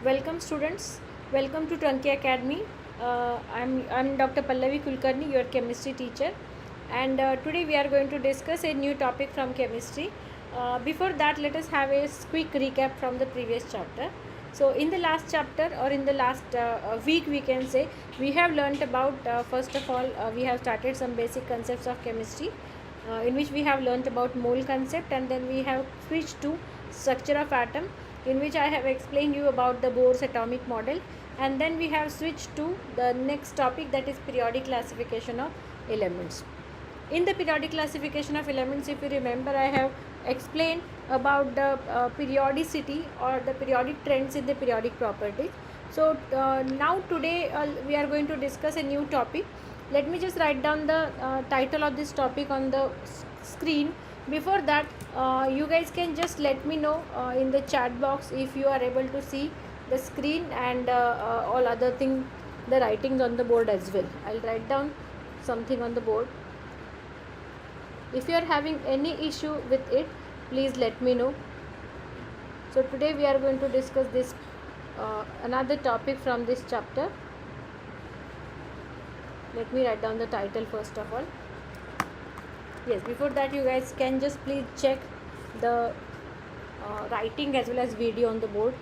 Welcome students. Welcome to Trunkie Academy. I'm Dr. Pallavi Kulkarni, your chemistry teacher, and today we are going to discuss a new topic from chemistry. Before that, let us have a quick recap from the previous chapter. So, in the last chapter or in the last week, we can say we have learnt about first of all we have started some basic concepts of chemistry, in which we have learnt about mole concept, and then we have switched to structure of atom, in which I have explained you about the Bohr's atomic model, and then we have switched to the next topic, that is periodic classification of elements. In the periodic classification of elements, if you remember, I have explained about the periodicity or the periodic trends in the periodic properties. So now today we are going to discuss a new topic. Let me just write down the title of this topic on the screen. Before that, you guys can just let me know in the chat box if you are able to see the screen and all other thing, the writings on the board as well. I'll write down something on the board. If you are having any issue with it, please let me know. So today we are going to discuss this another topic from this chapter. Let me write down the title first of all. Yes, before that you guys can just please check the writing as well as video on the board.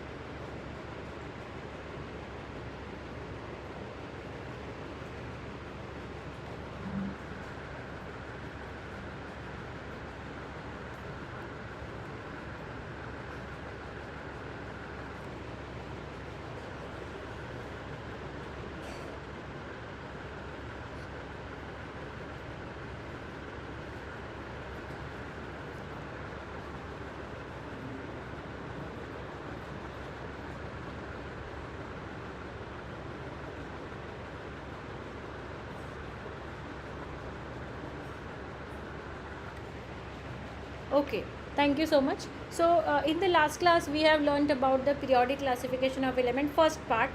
Okay, thank you so much. So in the last class we have learnt about the periodic classification of element, first part,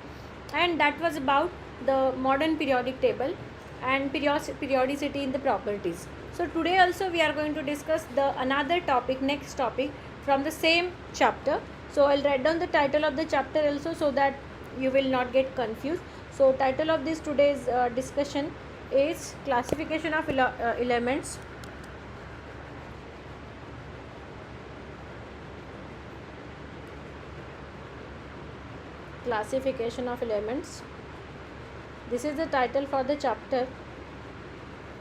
and that was about the modern periodic table and periodicity in the properties. So today also we are going to discuss the another topic, next topic from the same chapter. So I'll write down the title of the chapter also, so that you will not get confused. So title of this today's discussion is classification of elements. Classification of elements. This is the title for the chapter,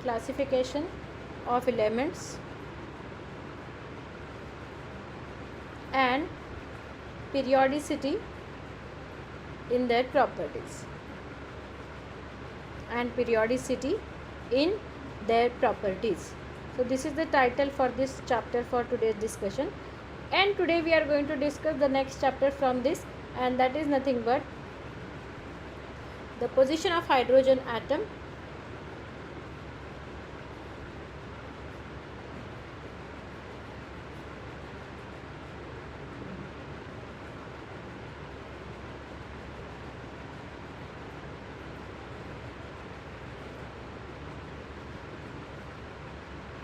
classification of elements and periodicity in their properties, and periodicity in their properties. So this is the title for this chapter for today's discussion, and today we are going to discuss the next chapter from this, and that is nothing but the position of hydrogen atom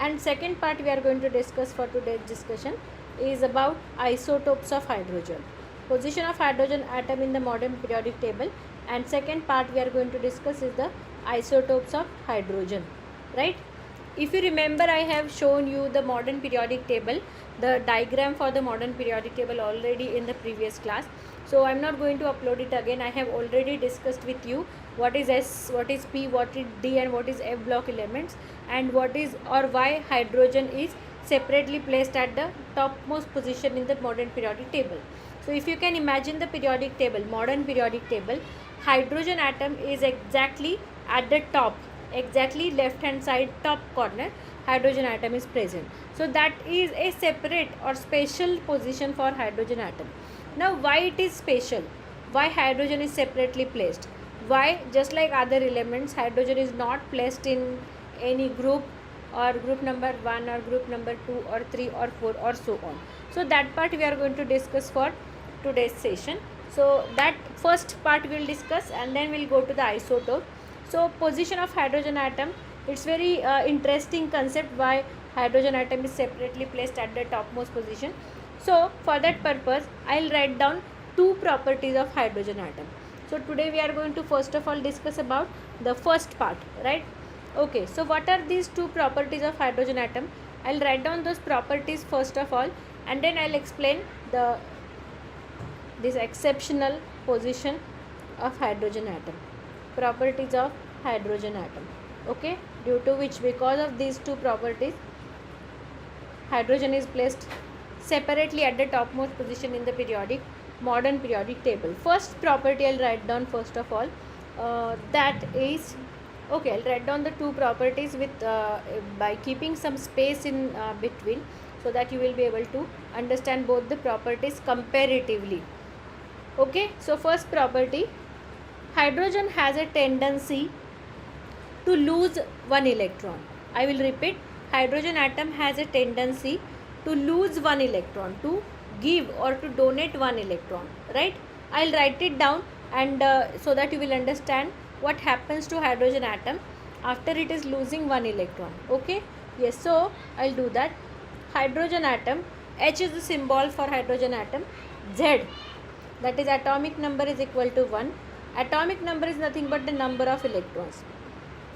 and second part we are going to discuss for today's discussion is about isotopes of hydrogen, position of hydrogen atom in the modern periodic table, and second part we are going to discuss is the isotopes of hydrogen, right? If you remember, I have shown you the modern periodic table, the diagram for the modern periodic table already in the previous class, so I'm not going to upload it again. I have already discussed with you what is S, what is P, what is D, and what is F block elements, and what is or why hydrogen is separately placed at the topmost position in the modern periodic table. So if you can imagine the periodic table, modern periodic table, hydrogen atom is exactly at the top, exactly left hand side top corner, hydrogen atom is present. So that is a separate or special position for hydrogen atom. Now why it is special? Why hydrogen is separately placed? Why, just like other elements, hydrogen is not placed in any group, or group number 1 or group number 2 or 3 or 4 or so on. So that part we are going to discuss for today's session. So that first part we will discuss, and then we'll go to the isotope. So position of hydrogen atom, it's very interesting concept why hydrogen atom is separately placed at the topmost position. So for that purpose, I'll write down two properties of hydrogen atom. So today we are going to first of all discuss about the first part, right? Okay, so what are these two properties of hydrogen atom? I'll write down those properties first of all, and then I'll explain this exceptional position of hydrogen atom, properties of hydrogen atom. Okay, due to which, because of these two properties, hydrogen is placed separately at the topmost position in the modern periodic table. First property I'll write down first of all, that is, okay, I'll write down the two properties with by keeping some space in between, so that you will be able to understand both the properties comparatively. Okay, so first property, hydrogen has a tendency to lose one electron. I will repeat, hydrogen atom has a tendency to lose one electron, to give or to donate one electron, right? I'll write it down, and so that you will understand what happens to hydrogen atom after it is losing one electron. Okay, yes, so I'll do that. Hydrogen atom, H is the symbol for hydrogen atom, Z, that is atomic number, is equal to 1. Atomic number is nothing but the number of electrons.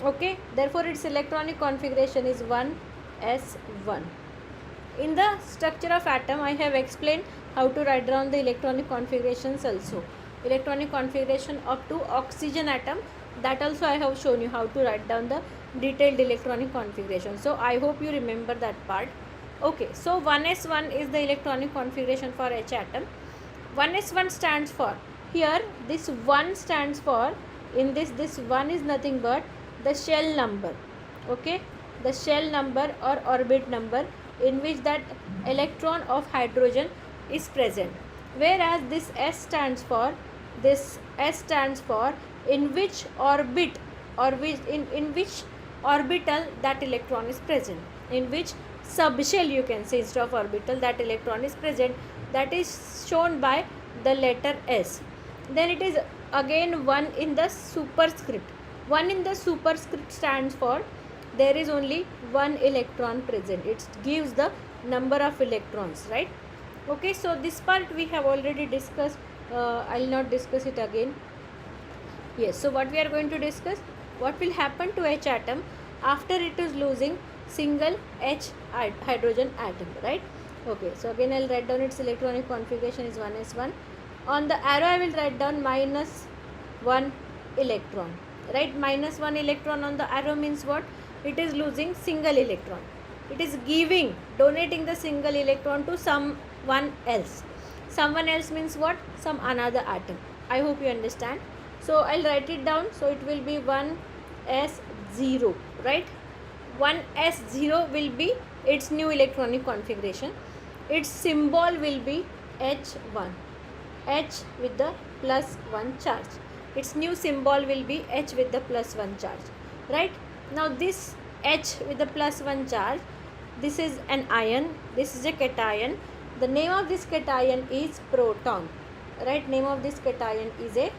Okay, therefore its electronic configuration is 1s1. In the structure of atom, I have explained how to write down the electronic configurations also. Electronic configuration up to oxygen atom, that also I have shown you how to write down the detailed electronic configuration. So I hope you remember that part. Okay, so 1s1 is the electronic configuration for H atom. 1s1 stands for, here this 1 stands for, in this 1 is nothing but the shell number. Okay, the shell number or orbit number in which that electron of hydrogen is present, whereas this S stands for, in which orbit, or in which orbital that electron is present, in which subshell, you can say, instead of orbital, that electron is present, that is shown by the letter S. Then it is again 1 in the superscript. 1 in the superscript stands for, there is only one electron present. It gives the number of electrons, right? Okay, so this part we have already discussed. I will not discuss it again. Yes, so what we are going to discuss, what will happen to H atom after it is losing single H hydrogen atom, right? Okay, so again I will write down its electronic configuration is 1s1. On the arrow I will write down minus 1 electron, right? Minus 1 electron on the arrow means what? It is losing single electron. It is donating the single electron to someone else. Someone else means what? Some another atom. I hope you understand. So I'll write it down. So it will be 1s0, right? 1s0 will be its new electronic configuration. Its symbol will be H1, H with the plus 1 charge. Its new symbol will be H with the plus 1 charge, right? Now this H with the plus 1 charge, this is an ion, this is a cation. The name of this cation is proton, right? Name of this cation is a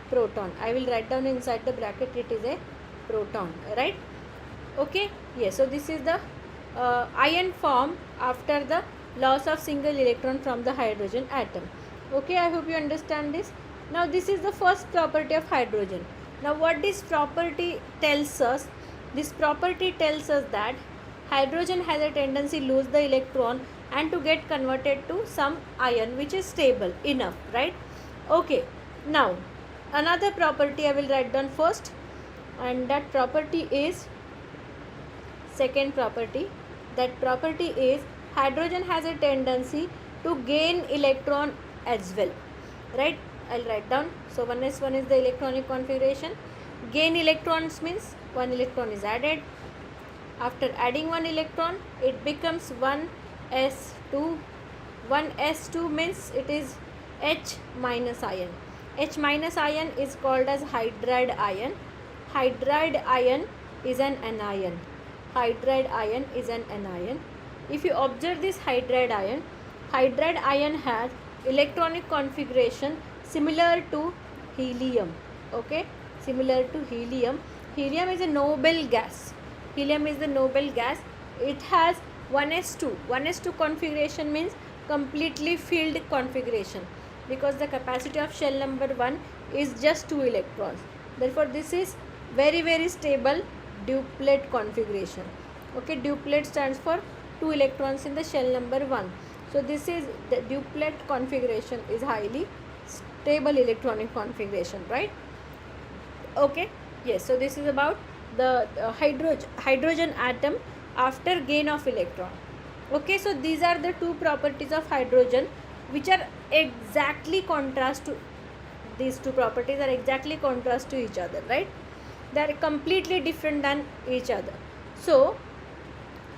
proton. I will write down inside the bracket, it is a proton, right? Okay, yes, so this is the ion form after the loss of single electron from the hydrogen atom. Okay, I hope you understand this. Now this is the first property of hydrogen. Now what this property tells us? This property tells us that hydrogen has a tendency to lose the electron and to get converted to some ion which is stable enough, right? Okay, now another property I will write down first, and that property is second property. That property is hydrogen has a tendency to gain electron as well, right? I'll write down. So 1s1 is the electronic configuration. Gain electrons means one electron is added. After adding one electron, it becomes 1s2. 1s2 means it is H minus ion. H minus ion is called as hydride ion. Hydride ion is an anion. Hydride ion is an anion. If you observe this hydride ion has electronic configuration similar to helium. Okay, similar to helium. Helium is a noble gas. Helium is the noble gas. It has 1s2. 1s2 configuration means completely filled configuration. because the capacity of shell number 1 is just 2 electrons. Therefore this is very stable duplet configuration. Okay, duplet stands for 2 electrons in the shell number 1. So this is the duplet configuration is highly stable electronic configuration, right? Okay, yes, so this is about the hydrogen atom after gain of electron. Okay, so these are the two properties of hydrogen which are exactly contrast to, these two properties are exactly contrast to each other, right? They are completely different than each other. So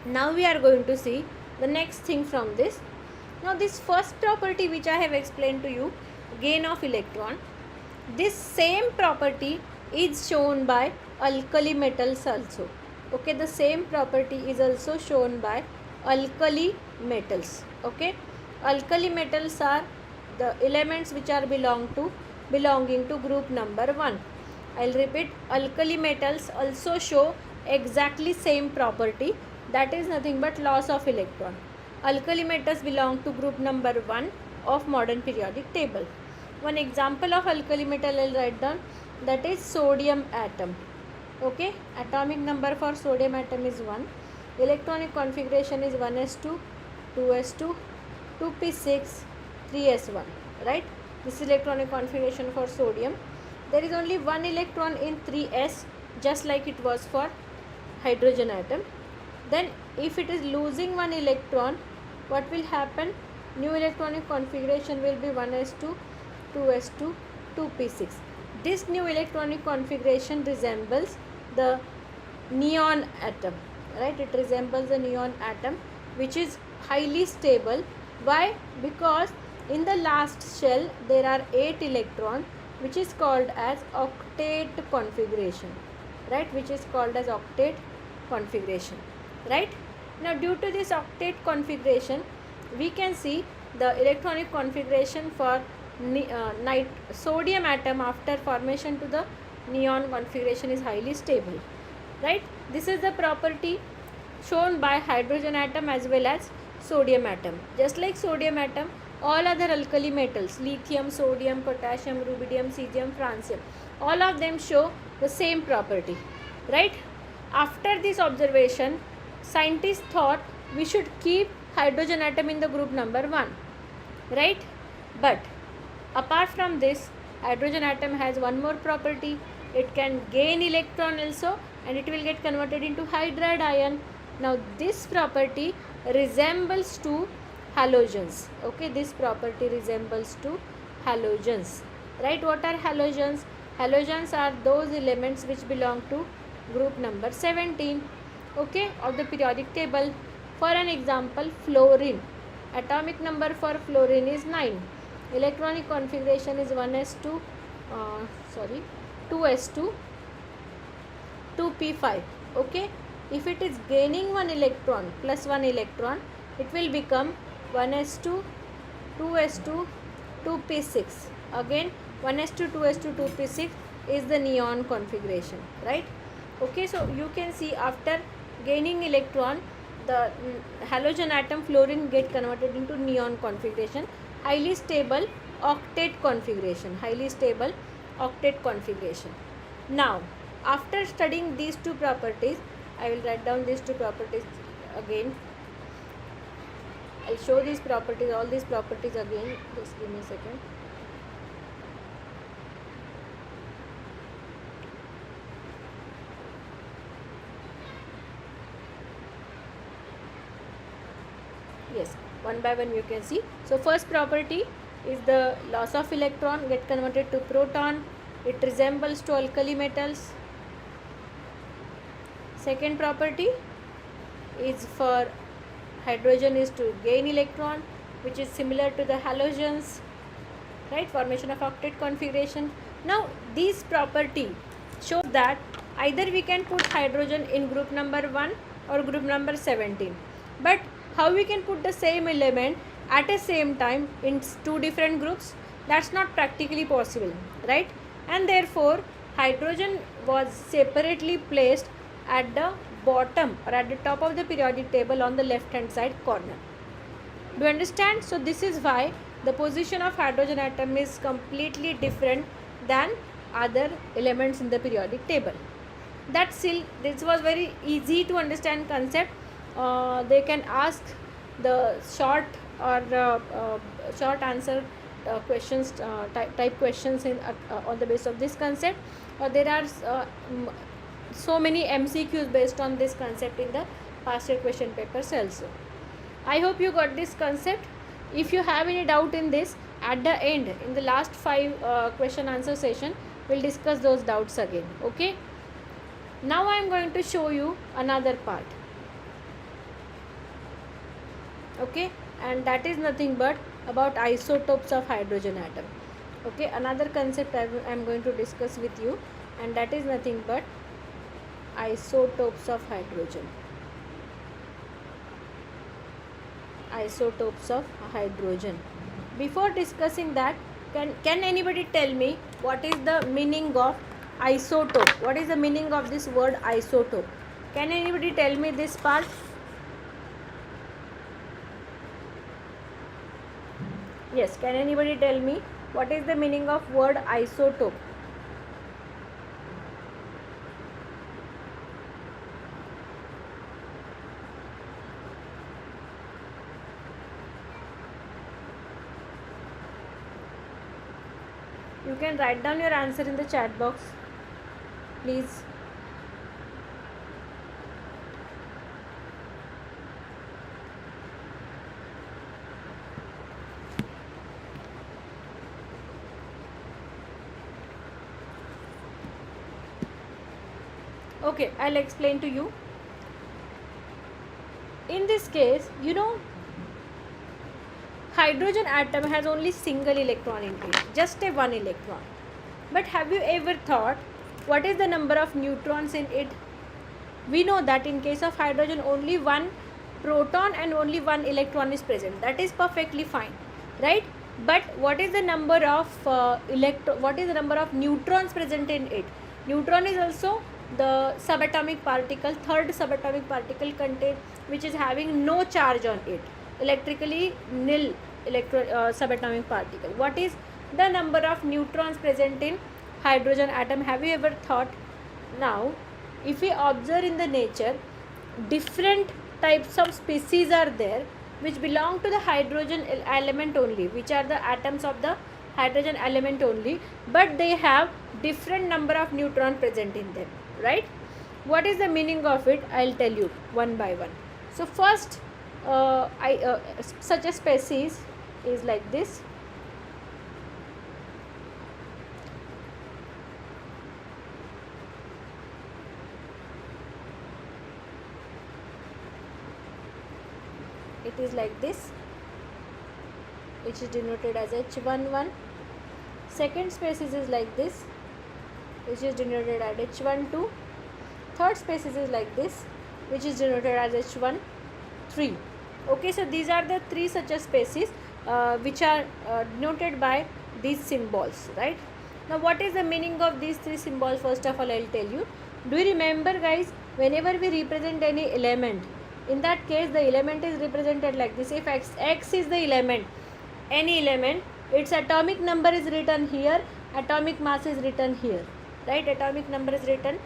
now we are going to see the next thing from this. Now this first property which I have explained to you, gain of electron, this same property is shown by alkali metals also. Okay, the same property is also shown by alkali metals. Okay, alkali metals are the elements which are belonging to group number 1. I'll repeat, alkali metals also show exactly same property, that is nothing but loss of electron. Alkali metals belong to group number 1 of modern periodic table. One example of alkali metal I'll write down, that is sodium atom. Okay, atomic number for sodium atom is 1. Electronic configuration is 1s2, 2s2, 2p6, 3s1, right? This is electronic configuration for sodium. There is only one electron in 3s, just like it was for hydrogen atom. Then if it is losing one electron, what will happen? New electronic configuration will be 1s2, 2s2, 2p6. This new electronic configuration resembles the neon atom, right? It resembles the neon atom, which is highly stable. Why? Because in the last shell there are 8 electrons, which is called as octet configuration, right? Which is called as octet configuration, right? Now due to this octet configuration, we can see the electronic configuration for sodium atom after formation to the neon configuration is highly stable, right? This is the property shown by hydrogen atom as well as sodium atom. Just like sodium atom, all other alkali metals, lithium, sodium, potassium, rubidium, cesium, francium, all of them show the same property, right? After this observation, scientists thought we should keep hydrogen atom in the group number 1, right? But apart from this, hydrogen atom has one more property. It can gain electron also, and it will get converted into hydride ion. Now this property resembles to halogens. Okay, this property resembles to halogens, right? What are halogens? Halogens are those elements which belong to group number 17, okay, of the periodic table. For an example, fluorine. Atomic number for fluorine is 9. Electronic configuration is 2s2, 2p5. Okay, if it is gaining one electron plus one electron, it will become 1s2, 2s2, 2p6. Again 1s2, 2s2, 2p6 is the neon configuration, right? Okay, so you can see after gaining electron, the halogen atom fluorine get converted into neon configuration, highly stable octet configuration, Now after studying these two properties, I will write down these two properties again. I'll show these properties, all these properties again. Just give me a second. Yes, one by one you can see. So first property is the loss of electron get converted to proton. It resembles to alkali metals. Second property is for hydrogen is to gain electron, which is similar to the halogens, right? Formation of octet configuration. Now this property shows that either we can put hydrogen in group number 1 or group number 17, but how we can put the same element at the same time in two different groups? That's not practically possible, right? And therefore hydrogen was separately placed at the bottom or at the top of the periodic table on the left hand side corner. Do you understand? So this is why the position of hydrogen atom is completely different than other elements in the periodic table. This was very easy to understand concept. They can ask the short or short answer questions, type questions on the basis of this concept. There are so many MCQs based on this concept in the past year question papers also. I hope you got this concept. If you have any doubt in this, at the end, in the last 5 question answer session, we'll discuss those doubts again. Okay. Now I am going to show you another part. Okay, and that is nothing but about isotopes of hydrogen atom. Okay, another concept I am going to discuss with you, and that is nothing but isotopes of hydrogen. Isotopes of hydrogen. Before discussing that, can anybody tell me what is the meaning of isotope? What is the meaning of this word isotope? Can anybody tell me this part? Yes, can anybody tell me what is the meaning of word isotope? You can write down your answer in the chat box, please. Okay, I'll explain to you. In this case, hydrogen atom has only single electron in it, just a one electron. But have you ever thought what is the number of neutrons in it? We know that in case of hydrogen only one proton and only one electron is present. That is perfectly fine, right? But what is the number of what is the number of neutrons present in it? Neutron is also the subatomic particle, third subatomic particle contained, which is having no charge on it, electrically nil subatomic particle. What is the number of neutrons present in hydrogen atom? Have you ever thought? Now, if we observe in the nature, different types of species are there which belong to the hydrogen element only, which are the atoms of the hydrogen element only, but they have different number of neutrons present in them, right? What is the meaning of it? I'll tell you one by one. So first, such a species is like this. It is like this, which is denoted as H11. Second species is like this, which is denoted as H12. Third species is like this, which is denoted as H13. Okay, so these are the three such a species which are denoted by these symbols, right? Now, what is the meaning of these three symbols? First of all, I'll tell you. Do you remember, guys, whenever we represent any element, in that case the element is represented like this. If X is the element, any element, its atomic number is written here, atomic mass is written here, right? Atomic number is written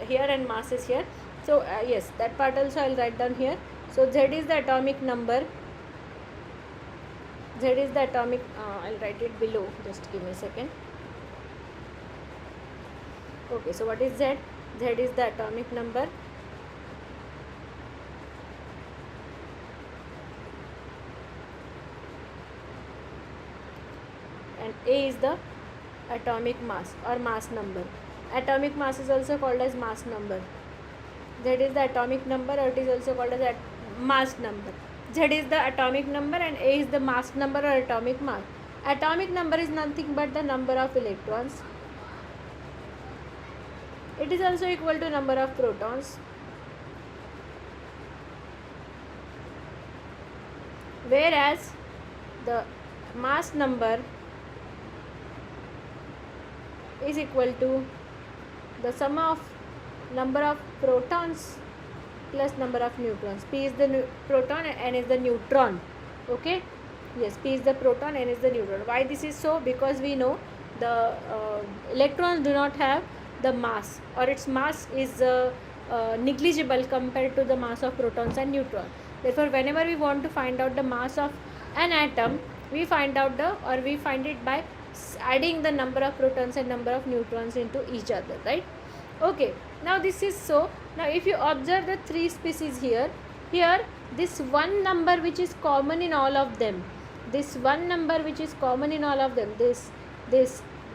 here and mass is here. So yes, that part also I'll write down here. So Z is the atomic number, Z is the atomic, I'll write it below, just give me a second. Okay, so what is Z? Z is the atomic number. And A is the atomic mass or mass number. Atomic mass is also called as mass number. Z is the atomic number, or it is also called as mass number. Z is the atomic number and A is the mass number or atomic mass. Atomic number is nothing but the number of electrons. It is also equal to number of protons. Whereas the mass number is equal to the sum of number of protons plus number of neutrons. P is the proton and N is the neutron. Okay. Yes, P is the proton, N is the neutron. Why this is so? Because we know the electrons do not have the mass, or its mass is negligible compared to the mass of protons and neutrons. Therefore, whenever we want to find out the mass of an atom, we find it by adding the number of protons and number of neutrons into each other, right? Okay, now this is so. Now if you observe the three species here, this one number which is common in all of them, this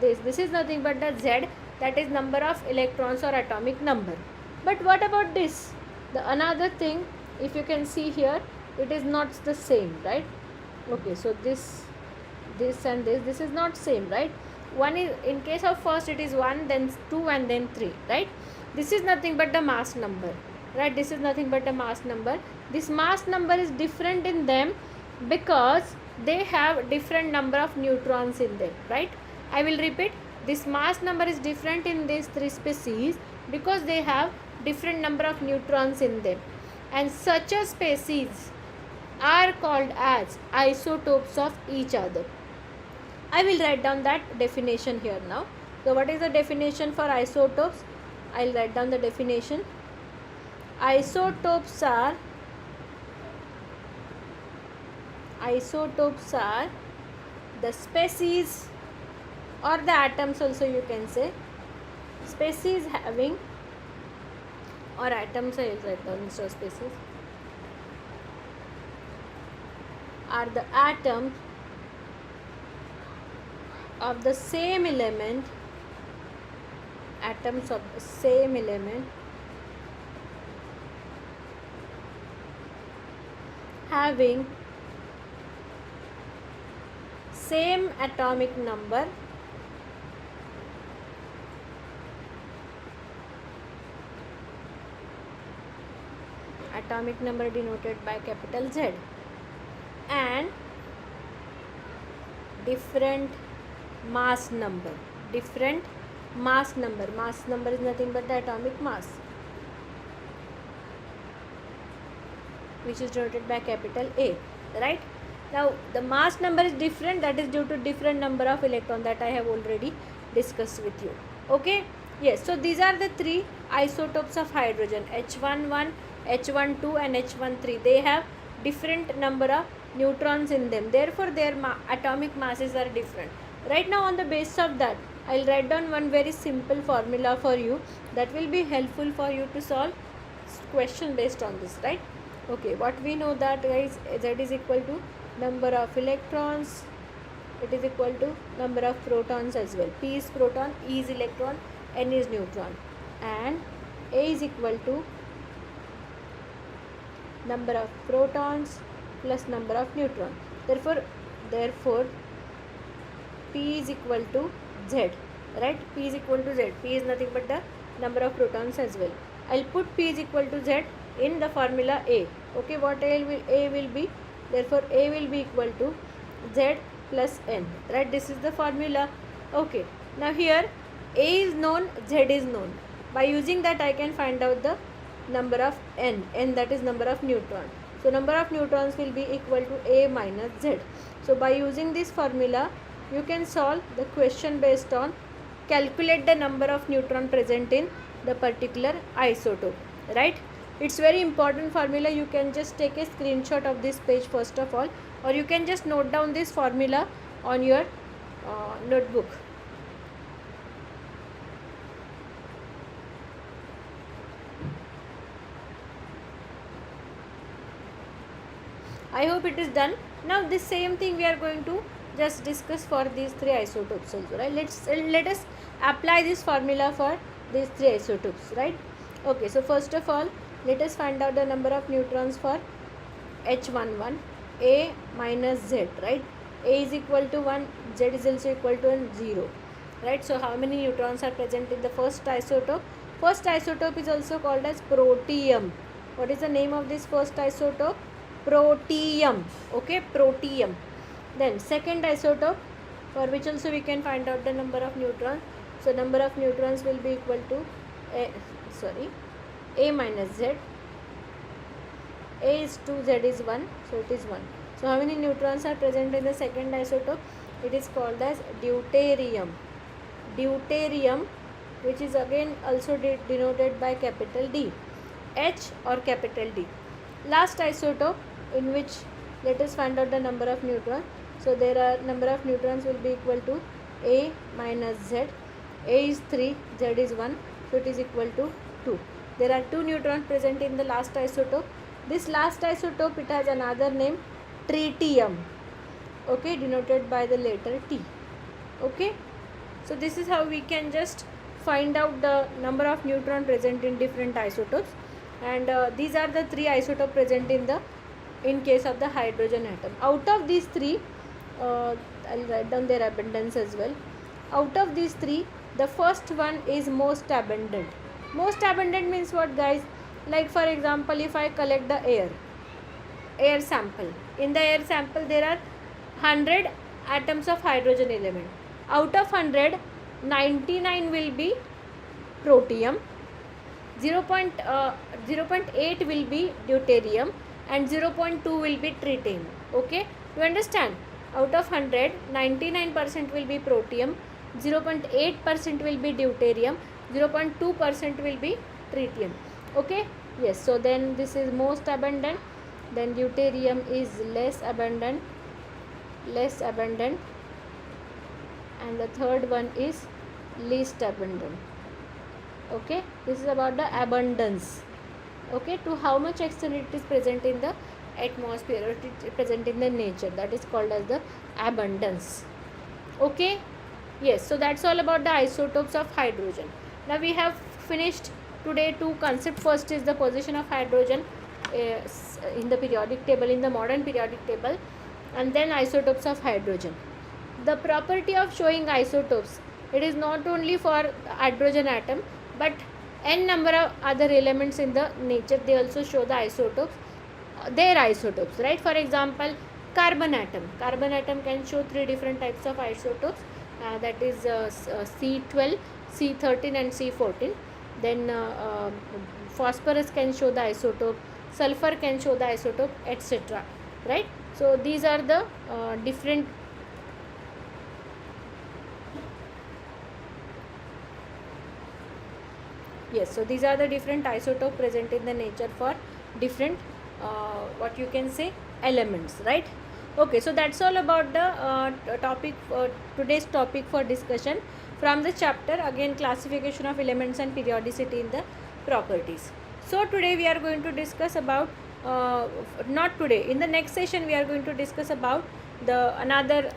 this is nothing but the Z, that is number of electrons or atomic number. But what about this? The another thing, if you can see here, it is not the same, right? Okay, so this and this is not same, right? One is, in case of first, it is 1, then 2, and then 3, right? This is nothing but the mass number, right? This is nothing but a mass number. This mass number is different in them because they have different number of neutrons in them, right? I will repeat, this mass number is different in these three species because they have different number of neutrons in them, and such a species are called as isotopes of each other. I will write down that definition here now. So what is the definition for isotopes? I will write down the definition. Isotopes are the species, or the atoms also you can say, species having, or atoms, I will write down instead of species, are the atoms of the same element, having same atomic number, denoted by capital Z, and different mass number. Mass number is nothing but the atomic mass, which is denoted by capital A, right? Now the mass number is different, that is due to different number of electrons, that I have already discussed with you. Okay, yes, so these are the three isotopes of hydrogen, H11, H12 and H13. They have different number of neutrons in them, therefore their atomic masses are different. Right now, on the basis of that, I will write down one very simple formula for you that will be helpful for you to solve question based on this, right? Okay, what we know that, guys, Z is equal to number of electrons, it is equal to number of protons as well. P is proton, E is electron, N is neutron, and A is equal to number of protons plus number of neutrons. Therefore P is equal to Z, right? P is equal to Z. P is nothing but the number of protons as well. I'll put P is equal to Z in the formula A. Okay, what A will be? Therefore A will be equal to Z plus N, right? This is the formula. Okay, now here A is known, Z is known. By using that, I can find out the number of N, that is number of neutrons. So number of neutrons will be equal to A minus Z. So by using this formula, you can solve the question based on calculate the number of neutron present in the particular isotope, right? It's very important formula. You can just take a screenshot of this page first of all, or you can just note down this formula on your notebook. I hope it is done. Now this same thing we are going to just discuss for these three isotopes also, right? Let us apply this formula for these three isotopes, right? Okay, so first of all, let us find out the number of neutrons for H11, A minus Z, right? A is equal to 1, Z is also equal to 0, right? So how many neutrons are present in the first isotope? First isotope is also called as protium. What is the name of this first isotope? Protium. Okay, protium. Then second isotope, for which also we can find out the number of neutrons. So number of neutrons will be equal to A minus Z. A is 2, Z is 1, so it is 1. So how many neutrons are present in the second isotope? It is called as deuterium. Deuterium, which is again also denoted by capital D, H or capital D. Last isotope, in which let us find out the number of neutrons. So there are number of neutrons will be equal to A minus Z. A is 3, Z is 1, so it is equal to 2. There are 2 neutrons present in the last isotope. This last isotope, it has another name, tritium, okay, denoted by the letter T. Okay, so this is how we can just find out the number of neutrons present in different isotopes, and these are the 3 isotopes present in case of the hydrogen atom. Out of these 3, I'll write down their abundance as well. Out of these 3, the first one is most abundant. Most abundant means what, guys? Like for example, if I collect the air sample, in the air sample there are 100 atoms of hydrogen element. Out of 100, 99 will be protium, 0.8 will be deuterium, and 0.2 will be tritium. Okay, you understand? Out of 100, 99% will be protium, 0.8% will be deuterium, 0.2% will be tritium. Okay, yes, so then this is most abundant, then deuterium is less abundant, and the third one is least abundant. Okay, this is about the abundance. Okay, to how much extent it is present in the atmosphere, or it is present in the nature, that is called as the abundance. Okay, yes, so that's all about the isotopes of hydrogen. Now we have finished today 2 concepts. First is the position of hydrogen in the periodic table, in the modern periodic table, and then isotopes of hydrogen. The property of showing isotopes, it is not only for hydrogen atom, but n number of other elements in the nature, they also show the isotopes, their isotopes, right? For example, carbon atom can show 3 different types of isotopes, that is C12, C13 and C14. Then phosphorus can show the isotope, sulfur can show the isotope, etc. Right? So these are the different so these are the different isotopes present in the nature for different what you can say, elements, right? Okay, so that's all about the topic, today's topic for discussion from the chapter, again, classification of elements and periodicity in the properties. So today we are going to discuss about not today, in the next session we are going to discuss about the another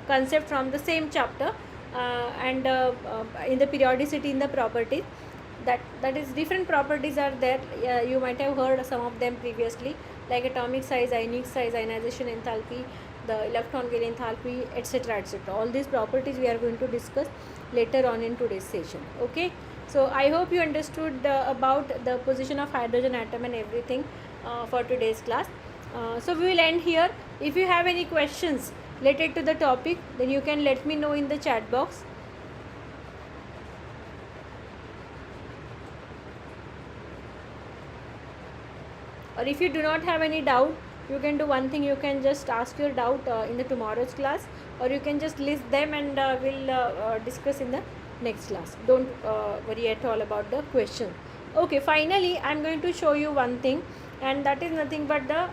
concept from the same chapter, and in the periodicity in the properties, that is different properties are there. You might have heard some of them previously, like atomic size, ionic size, ionization enthalpy, the electron gain enthalpy, etc., etc. All these properties we are going to discuss later on in today's session. Okay, so I hope you understood about the position of hydrogen atom and everything for today's class. So we will end here. If you have any questions related to the topic, then you can let me know in the chat box. Or if you do not have any doubt, you can do one thing, you can just ask your doubt in the tomorrow's class, or you can just list them and we'll discuss in the next class. Don't worry at all about the question. Okay, finally I'm going to show you one thing, and that is nothing but the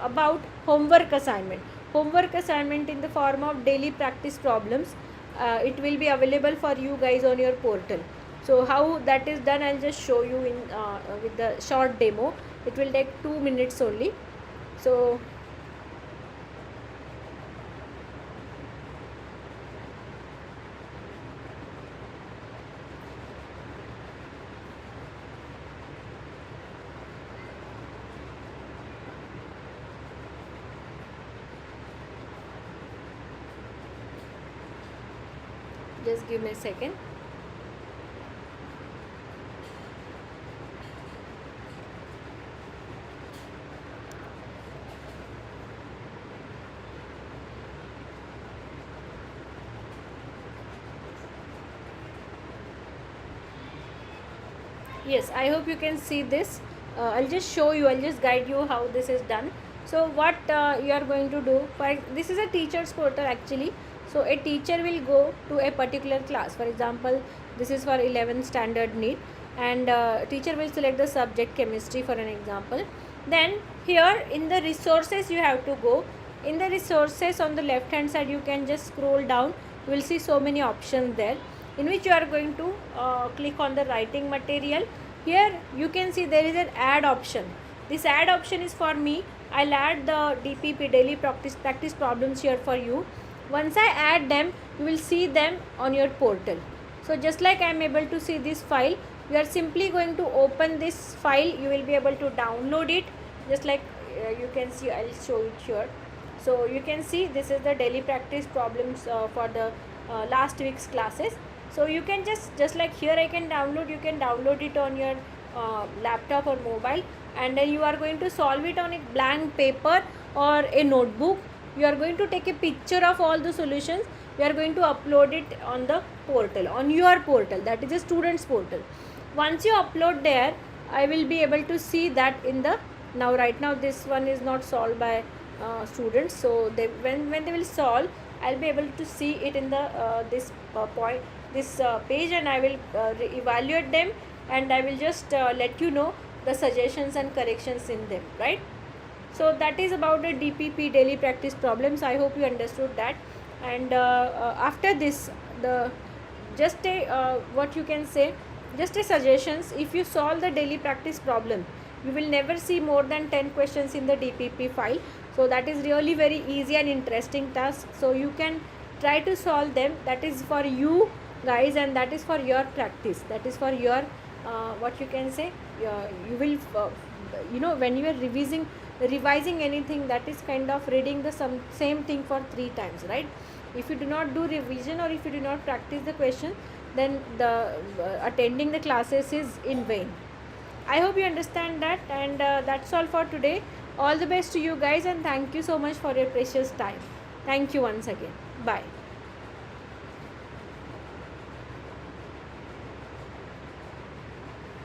about homework assignment. Homework assignment in the form of daily practice problems. It will be available for you guys on your portal. So how that is done, I'll just show you in with the short demo. It will take 2 minutes only. So just give me a second. Yes, I hope you can see this. I'll just show you, I'll just guide you how this is done. So what you are going to do, this is a teacher's portal actually. So a teacher will go to a particular class. For example, this is for 11th standard NEET, and teacher will select the subject chemistry for an example. Then here in the resources you have to go. In the resources on the left hand side you can just scroll down. You will see so many options there, in which you are going to click on the writing material. Here you can see there is an add option. This add option is for me. I'll add the DPP, daily practice problems here for you. Once I add them, you will see them on your portal. So just like I am able to see this file, you are simply going to open this file. You will be able to download it, just like you can see. I'll show it here. So you can see this is the daily practice problems for the last week's classes. So you can just like here I can download, you can download it on your laptop or mobile, and then you are going to solve it on a blank paper or a notebook. You are going to take a picture of all the solutions. You are going to upload it on the portal, on your portal, that is a student's portal. Once you upload there, I will be able to see that in the, now right now this one is not solved by students, so they, when they will solve, I'll be able to see it in the this page, and I will evaluate them, and I will just let you know the suggestions and corrections in them, right? So that is about the DPP, daily practice problems. I hope you understood that. And after this, the just a what you can say, just a suggestions. If you solve the daily practice problem, you will never see more than 10 questions in the DPP file. So that is really very easy and interesting task. So you can try to solve them. That is for you guys, and that is for your practice. That is for your what you can say. You will when you are revising anything, that is kind of reading the same thing for 3 times, right? If you do not do revision, or if you do not practice the question, then the attending the classes is in vain. I hope you understand that, and that's all for today. All the best to you guys, and thank you so much for your precious time. Thank you once again. Bye.